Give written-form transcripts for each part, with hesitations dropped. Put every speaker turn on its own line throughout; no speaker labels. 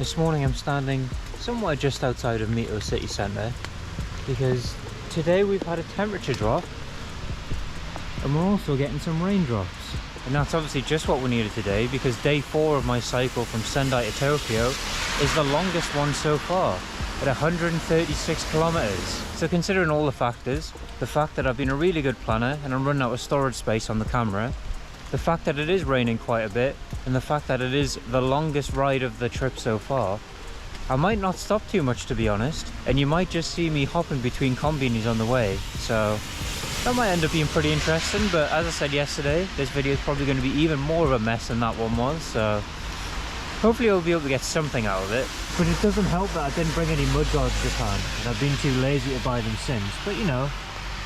This morning I'm standing somewhere just outside of Mito city centre because today we've had a temperature drop and we're also getting some raindrops. And that's obviously just what we needed today because day 4 of my cycle from Sendai to Tokyo is the longest one so far at 136 kilometers. So considering all the factors, the fact that I've been a really good planner and I'm running out of storage space on the camera, the fact that it is raining quite a bit, and the fact that it is the longest ride of the trip so far, I might not stop too much, to be honest, and you might just see me hopping between combinis on the way, so that might end up being pretty interesting. But as I said yesterday, this video is probably going to be even more of a mess than that one was, so hopefully I'll be able to get something out of it. But it doesn't help that I didn't bring any mud guards to Japan, and I've been too lazy to buy them since, but you know,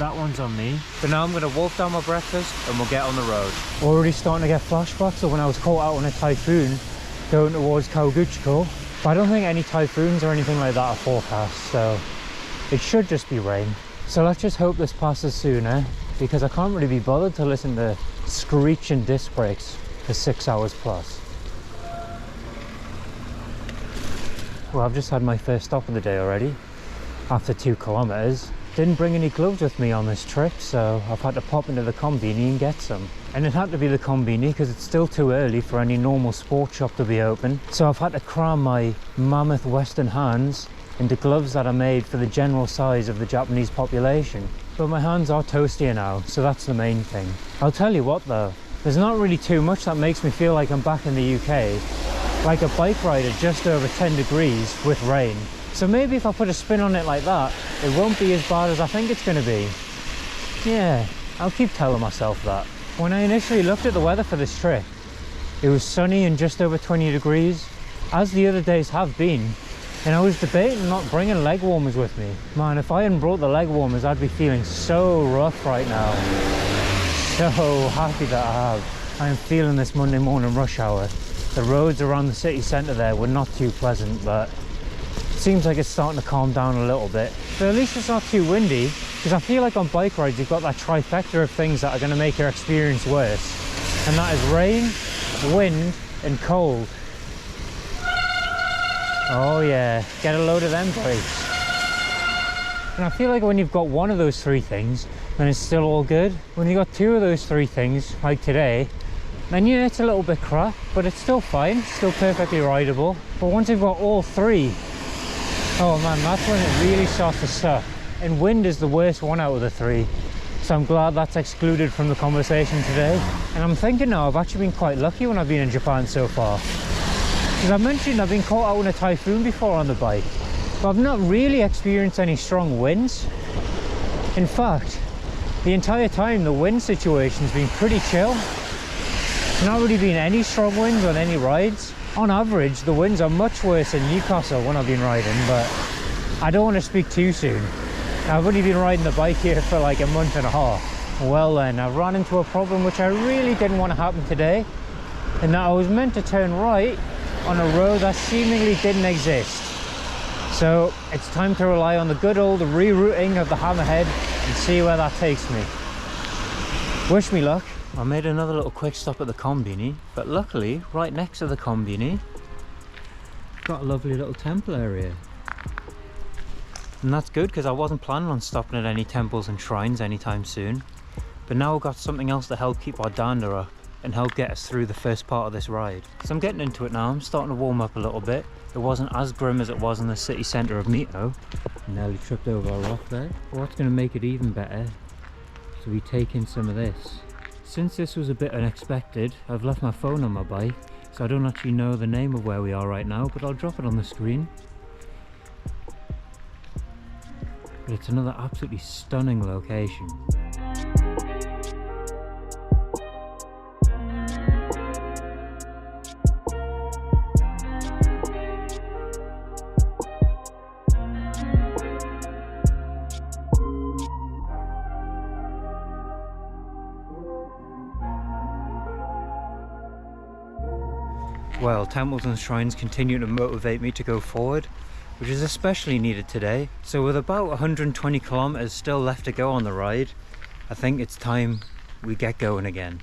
that one's on me. But now I'm going to wolf down my breakfast and we'll get on the road. Already starting to get flashbacks of when I was caught out on a typhoon going towards Kawaguchiko. But I don't think any typhoons or anything like that are forecast, so it should just be rain. So let's just hope this passes sooner, because I can't really be bothered to listen to screeching disc brakes for 6 hours plus. Well, I've just had my first stop of the day already, after 2 kilometers. Didn't bring any gloves with me on this trip, so I've had to pop into the Konbini and get some. And it had to be the Konbini because it's still too early for any normal sports shop to be open. So I've had to cram my mammoth Western hands into gloves that are made for the general size of the Japanese population. But my hands are toastier now, so that's the main thing. I'll tell you what though, there's not really too much that makes me feel like I'm back in the UK. Like a bike ride at just over 10 degrees with rain. So maybe if I put a spin on it like that, it won't be as bad as I think it's going to be. Yeah, I'll keep telling myself that. When I initially looked at the weather for this trip, it was sunny and just over 20 degrees, as the other days have been. And I was debating not bringing leg warmers with me. Man, if I hadn't brought the leg warmers, I'd be feeling so rough right now. So happy that I have. I am feeling this Monday morning rush hour. The roads around the city centre there were not too pleasant, but seems like it's starting to calm down a little bit. So at least it's not too windy, because I feel like on bike rides you've got that trifecta of things that are going to make your experience worse. And that is rain, wind and cold. Oh yeah, get a load of them brakes. And I feel like when you've got one of those 3 things, then it's still all good. When you've got 2 of those 3 things, like today, then yeah, it's a little bit crap, but it's still fine, still perfectly rideable. But once you've got all 3, oh man, that's when it really starts to suck. And wind is the worst one out of the 3. So I'm glad that's excluded from the conversation today. And I'm thinking now, I've actually been quite lucky when I've been in Japan so far. Because I mentioned I've been caught out in a typhoon before on the bike. But I've not really experienced any strong winds. In fact, the entire time the wind situation's been pretty chill. There's not really been any strong winds on any rides. On average, the winds are much worse in Newcastle when I've been riding, but I don't want to speak too soon. I've only been riding the bike here for like a month and a half. Well then, I've run into a problem which I really didn't want to happen today, and that I was meant to turn right on a road that seemingly didn't exist. So it's time to rely on the good old rerouting of the hammerhead and see where that takes me. Wish me luck. I made another little quick stop at the Konbini, but luckily, right next to the Konbini, got a lovely little temple area. And that's good because I wasn't planning on stopping at any temples and shrines anytime soon. But now we've got something else to help keep our dander up and help get us through the first part of this ride. So I'm getting into it now, I'm starting to warm up a little bit. It wasn't as grim as it was in the city centre of Mito. Nearly tripped over a rock there. But what's going to make it even better is we take in some of this. Since this was a bit unexpected, I've left my phone on my bike, so I don't actually know the name of where we are right now, but I'll drop it on the screen. But it's another absolutely stunning location. Well, temples and shrines continue to motivate me to go forward, which is especially needed today. So with about 120 kilometers still left to go on the ride, I think it's time we get going again.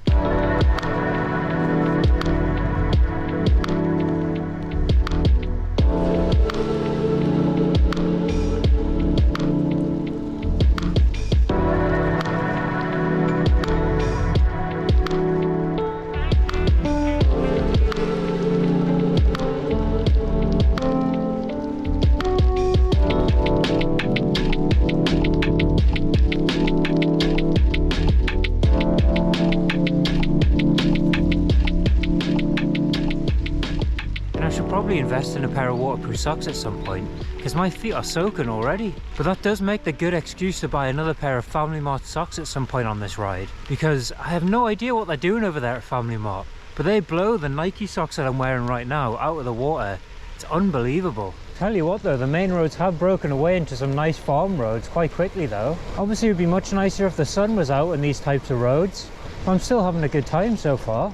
pair of waterproof socks at some point, because my feet are soaking already. But that does make the good excuse to buy another pair of Family Mart socks at some point on this ride, because I have no idea what they're doing over there at Family Mart, but they blow the Nike socks that I'm wearing right now out of the water. It's unbelievable. Tell you what though, the main roads have broken away into some nice farm roads quite quickly though. Obviously it would be much nicer if the sun was out in these types of roads, but I'm still having a good time so far.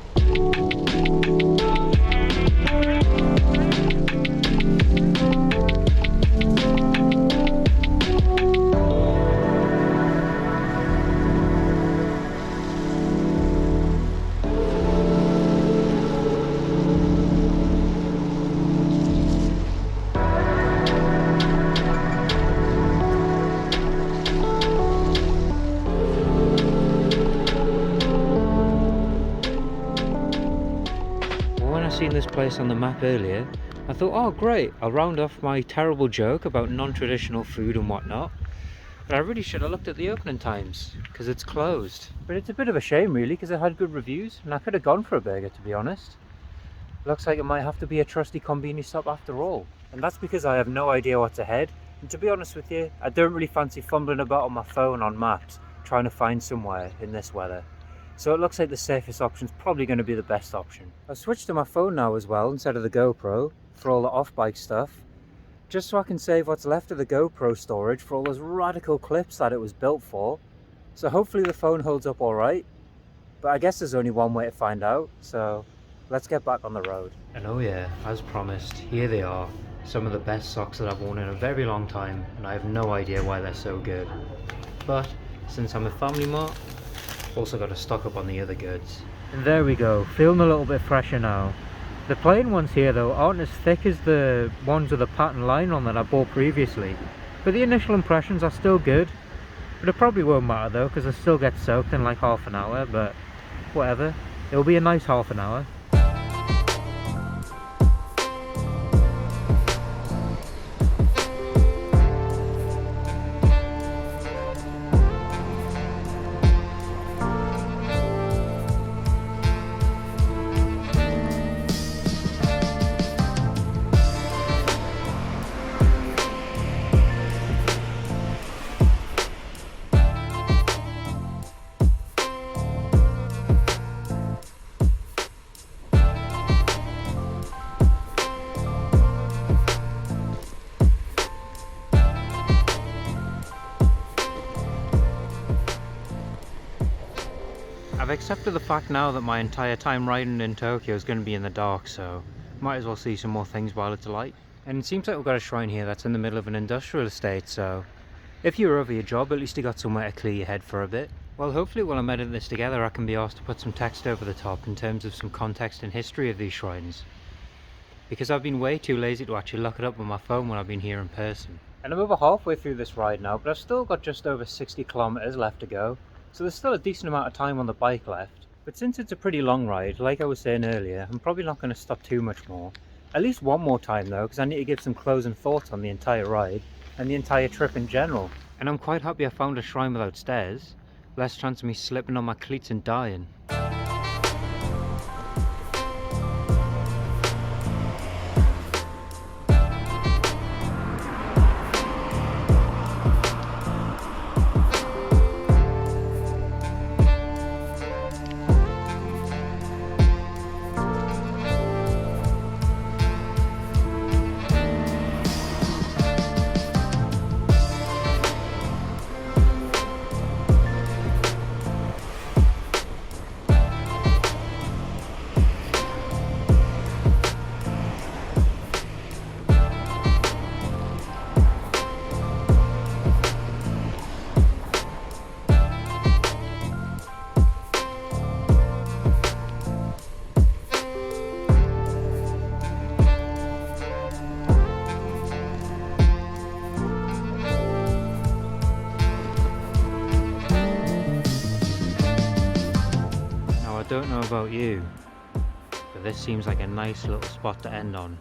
Seen this place on the map earlier, I thought, oh great, I'll round off my terrible joke about non-traditional food and whatnot, but I really should have looked at the opening times because it's closed. But it's a bit of a shame really, because it had good reviews and I could have gone for a burger, to be honest. Looks like it might have to be a trusty convenience stop after all, and that's because I have no idea what's ahead. And to be honest with you, I don't really fancy fumbling about on my phone on maps trying to find somewhere in this weather. So it looks like the safest option is probably going to be the best option. I've switched to my phone now as well instead of the GoPro for all the off-bike stuff, just so I can save what's left of the GoPro storage for all those radical clips that it was built for. So hopefully the phone holds up alright, but I guess there's only one way to find out, so let's get back on the road. And oh yeah, as promised, here they are. Some of the best socks that I've worn in a very long time, and I have no idea why they're so good. But since I'm a Family Mart, also got to stock up on the other goods. And there we go, feeling a little bit fresher now. The plain ones here though aren't as thick as the ones with the pattern line on that I bought previously, but the initial impressions are still good. But it probably won't matter though, because I still get soaked in like half an hour, but whatever, it'll be a nice half an hour. I've accepted the fact now that my entire time riding in Tokyo is going to be in the dark, so might as well see some more things while it's light. And it seems like we've got a shrine here that's in the middle of an industrial estate, so if you're over your job, at least you got somewhere to clear your head for a bit. Well, hopefully while I'm editing this together I can be asked to put some text over the top in terms of some context and history of these shrines, because I've been way too lazy to actually look it up on my phone when I've been here in person. And I'm over halfway through this ride now, but I've still got just over 60 kilometers left to go. So there's still a decent amount of time on the bike left, but since it's a pretty long ride, like I was saying earlier, I'm probably not going to stop too much more. At least one more time though, because I need to give some closing thoughts on the entire ride and the entire trip in general. And I'm quite happy I found a shrine without stairs, less chance of me slipping on my cleats and dying. I don't know about you, but this seems like a nice little spot to end on.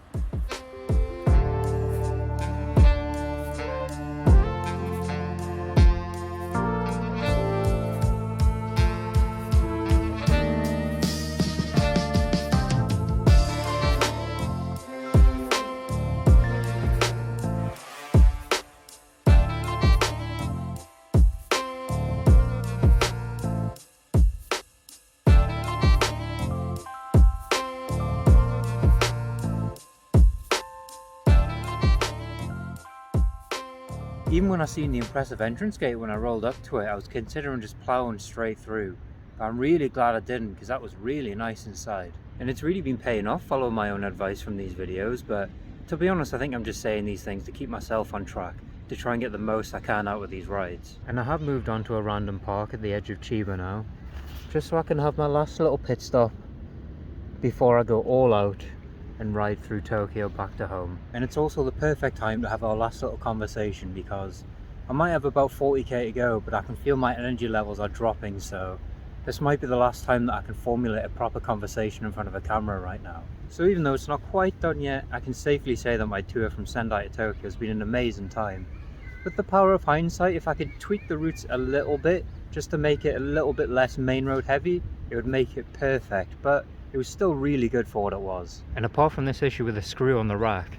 Even when I seen the impressive entrance gate when I rolled up to it, I was considering just ploughing straight through. But I'm really glad I didn't, because that was really nice inside. And it's really been paying off following my own advice from these videos, but to be honest, I think I'm just saying these things to keep myself on track, to try and get the most I can out of these rides. And I have moved on to a random park at the edge of Chiba now, just so I can have my last little pit stop before I go all out and ride through Tokyo back to home. And it's also the perfect time to have our last little conversation, because I might have about 40k to go, but I can feel my energy levels are dropping, so this might be the last time that I can formulate a proper conversation in front of a camera right now. So even though it's not quite done yet, I can safely say that my tour from Sendai to Tokyo has been an amazing time. With the power of hindsight, if I could tweak the routes a little bit, just to make it a little bit less main road heavy, it would make it perfect, but it was still really good for what it was. And apart from this issue with the screw on the rack,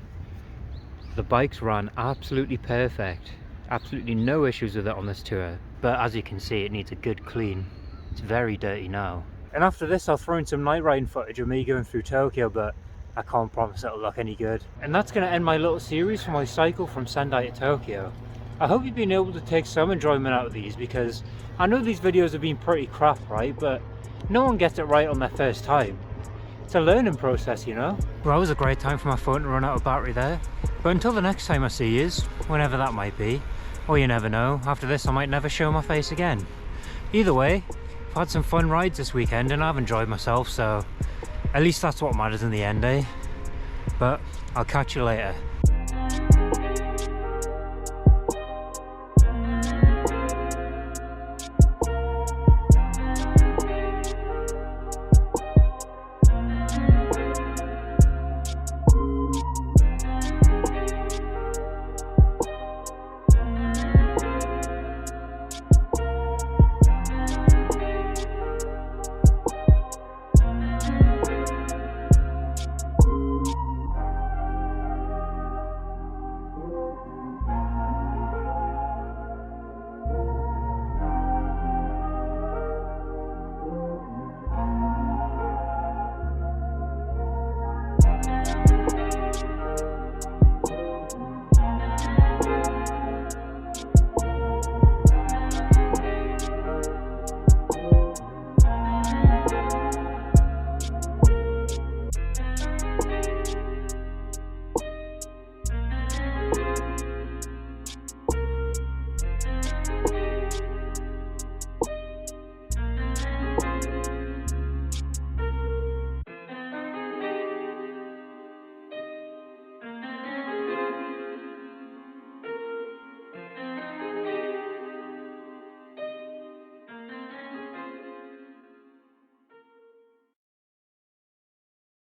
the bikes ran absolutely perfect. Absolutely no issues with it on this tour. But as you can see, it needs a good clean. It's very dirty now. And after this, I'll throw in some night riding footage of me going through Tokyo, but I can't promise it'll look any good. And that's going to end my little series for my cycle from Sendai to Tokyo. I hope you've been able to take some enjoyment out of these, because I know these videos have been pretty crap, right? But no one gets it right on their first time. It's a learning process, you know? Well, it was a great time for my phone to run out of battery there. But until the next time I see yous, whenever that might be, or you never know, after this I might never show my face again. Either way, I've had some fun rides this weekend and I've enjoyed myself, so at least that's what matters in the end, eh? But I'll catch you later.